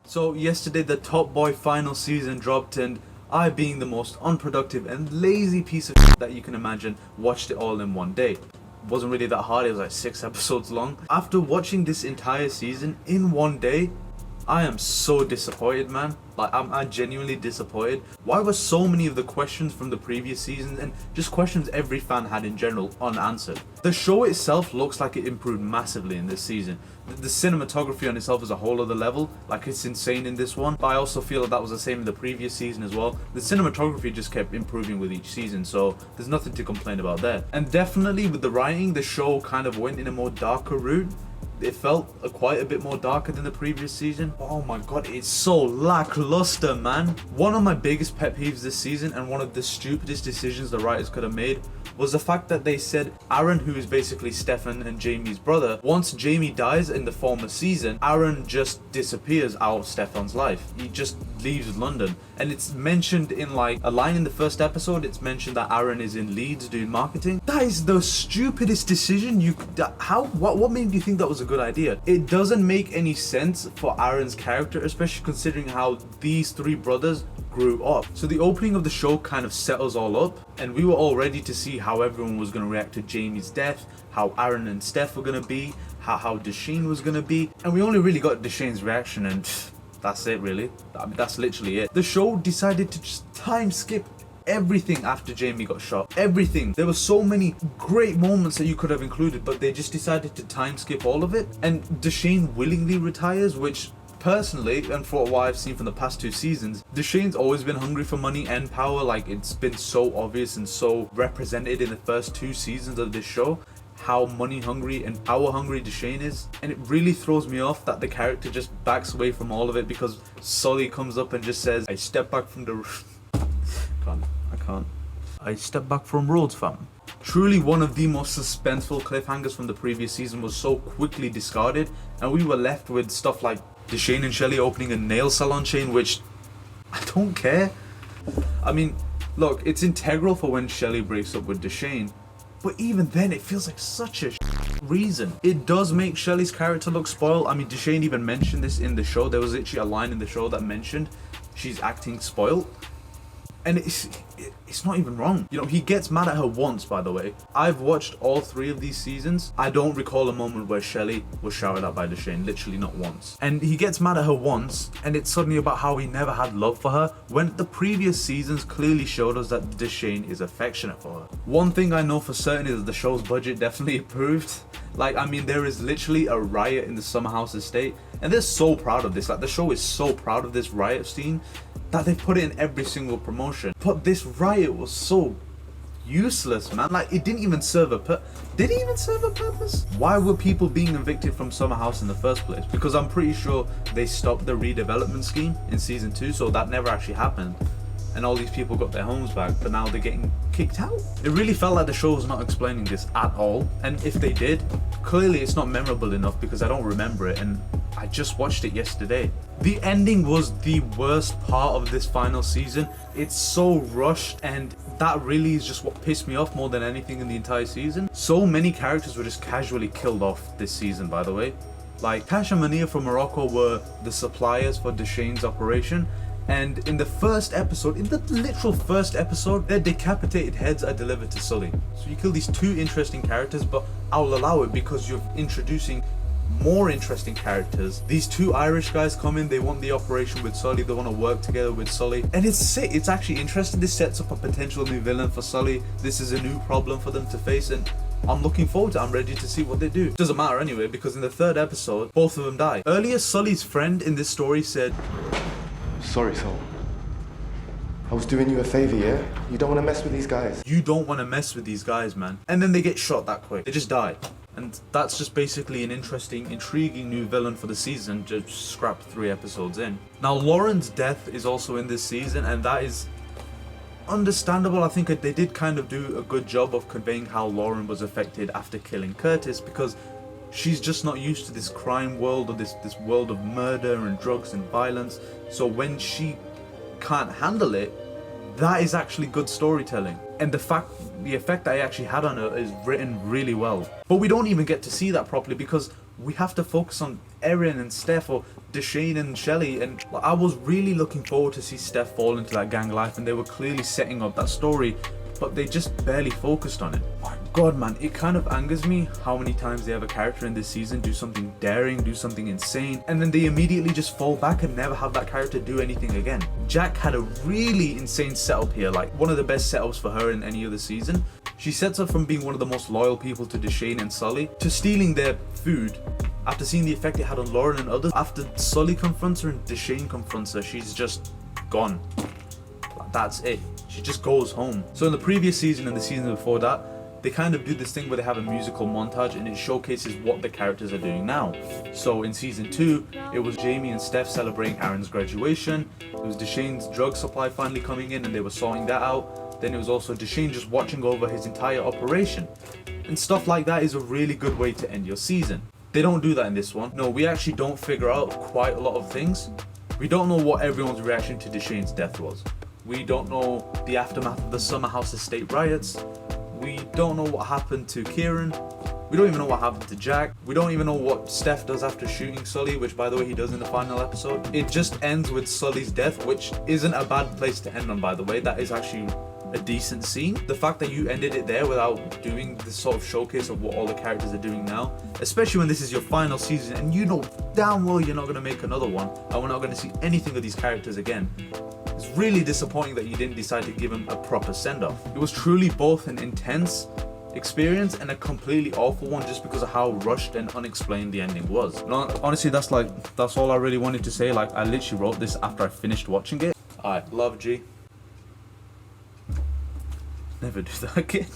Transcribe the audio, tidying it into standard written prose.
So yesterday the Top Boy final season dropped, and I, being the most unproductive and lazy piece of shit that you can imagine, watched it all in one day. It wasn't really that hard, it was like 6 episodes long. After watching this entire season in one day, I am so disappointed, man. Like, I'm genuinely disappointed. Why were so many of the questions from the previous season, and just questions every fan had in general, unanswered? The show itself looks like it improved massively in this season. The cinematography on itself is a whole other level, like it's insane in this one. But I also feel that was the same in the previous season as well. The cinematography just kept improving with each season, so there's nothing to complain about there. And definitely with the writing, the show kind of went in a more darker route. It felt quite a bit more darker than the previous season. Oh my god, it's so lackluster, man. One of my biggest pet peeves this season, and one of the stupidest decisions the writers could have made, was the fact that they said Aaron, who is basically Stefan and Jamie's brother, once Jamie dies in the former season, Aaron just disappears out of Stefan's life. He just leaves London. And it's mentioned in like a line in the first episode, it's mentioned that Aaron is in Leeds doing marketing. That is the stupidest decision you could... What made you think that was a good idea? It doesn't make any sense for Aaron's character, especially considering how these three brothers grew up. So the opening of the show kind of set us all up, and we were all ready to see how everyone was going to react to Jamie's death, how Aaron and Steph were going to be, how Dushane was going to be, and we only really got Dushane's reaction, and that's it really. I mean, that's literally it. The show decided to just time skip everything after Jamie got shot. Everything. There were so many great moments that you could have included, but they just decided to time skip all of it. And Dushane willingly retires, which personally, and for what I've seen from the past 2 seasons, Dushane's always been hungry for money and power. Like, it's been so obvious and so represented in the first 2 seasons of this show, how money hungry and power hungry Dushane is. And it really throws me off that the character just backs away from all of it because Sully comes up and just says, I step back from the... I can't. I step back from roads, fam. Truly one of the most suspenseful cliffhangers from the previous season was so quickly discarded, and we were left with stuff like Dushane and Shelly opening a nail salon chain, which I don't care. I mean, look, it's integral for when Shelly breaks up with Dushane, but even then it feels like such a reason. It does make Shelly's character look spoiled. I mean, Dushane even mentioned this in the show. There was actually a line in the show that mentioned she's acting spoiled. And it's not even wrong. You know, he gets mad at her once, by the way. I've watched all 3 of these seasons. I don't recall a moment where Shelly was shouted at by Dushane, literally not once. And he gets mad at her once, and it's suddenly about how he never had love for her, when the previous seasons clearly showed us that Dushane is affectionate for her. One thing I know for certain is that the show's budget definitely improved. Like, I mean, there is literally a riot in the Summerhouse estate, and they're so proud of this. Like, the show is so proud of this riot scene that they put it in every single promotion. But this riot was so useless, man. Like, it didn't even serve a did it even serve a purpose? Why were people being evicted from Summerhouse in the first place? Because I'm pretty sure they stopped the redevelopment scheme in season 2, so that never actually happened. And all these people got their homes back, but now they're getting kicked out. It really felt like the show was not explaining this at all. And if they did, clearly it's not memorable enough because I don't remember it, and I just watched it yesterday. The ending was the worst part of this final season. It's so rushed, and that really is just what pissed me off more than anything in the entire season. So many characters were just casually killed off this season, by the way. Like, Cash and Mania from Morocco were the suppliers for Dushane's operation. And in the first episode, in the literal first episode, their decapitated heads are delivered to Sully. So you kill these 2 interesting characters, but I'll allow it because you're introducing more interesting characters. These 2 Irish guys come in, they want the operation with Sully, they want to work together with Sully. And it's sick, it's actually interesting. This sets up a potential new villain for Sully. This is a new problem for them to face, and I'm looking forward to it. I'm ready to see what they do. Doesn't matter anyway, because in the 3rd episode, both of them die. Earlier, Sully's friend in this story said, Sorry, Sol. I was doing you a favor, yeah? You don't want to mess with these guys. You don't want to mess with these guys, man. And then they get shot that quick. They just die. And that's just basically an interesting, intriguing new villain for the season, just scrapped 3 episodes in. Now, Lauren's death is also in this season, and that is understandable. I think they did kind of do a good job of conveying how Lauren was affected after killing Curtis, because she's just not used to this crime world, or this world of murder and drugs and violence. So when she can't handle it, that is actually good storytelling. And the effect that it actually had on her is written really well. But we don't even get to see that properly because we have to focus on Erin and Steph or Dushane and Shelly, and I was really looking forward to see Steph fall into that gang life, and they were clearly setting up that story, but they just barely focused on it. My god, man, it kind of angers me how many times they have a character in this season do something daring, do something insane, and then they immediately just fall back and never have that character do anything again. Jack had a really insane setup here, like one of the best setups for her in any other season. She sets up from being one of the most loyal people to Dushane and Sully, to stealing their food. After seeing the effect it had on Lauren and others, after Sully confronts her and Dushane confronts her, she's just gone. That's it. She just goes home. So in the previous season and the season before that, they kind of do this thing where they have a musical montage and it showcases what the characters are doing now. So in season 2, it was Jamie and Steph celebrating Aaron's graduation. It was Dushane's drug supply finally coming in and they were sorting that out. Then it was also Dushane just watching over his entire operation. And stuff like that is a really good way to end your season. They don't do that in this one. No, we actually don't figure out quite a lot of things. We don't know what everyone's reaction to Dushane's death was. We don't know the aftermath of the Summerhouse estate riots. We don't know what happened to Kieran. We don't even know what happened to Jack. We don't even know what Steph does after shooting Sully, which by the way he does in the final episode. It just ends with Sully's death, which isn't a bad place to end on, by the way. That is actually a decent scene. The fact that you ended it there without doing this sort of showcase of what all the characters are doing now, especially when this is your final season and you know damn well you're not going to make another one and we're not going to see anything of these characters again. It's really disappointing that you didn't decide to give him a proper send-off. It was truly both an intense experience and a completely awful one just because of how rushed and unexplained the ending was. And honestly, that's all I really wanted to say. Like, I literally wrote this after I finished watching it. Alright, love G. Never do that again.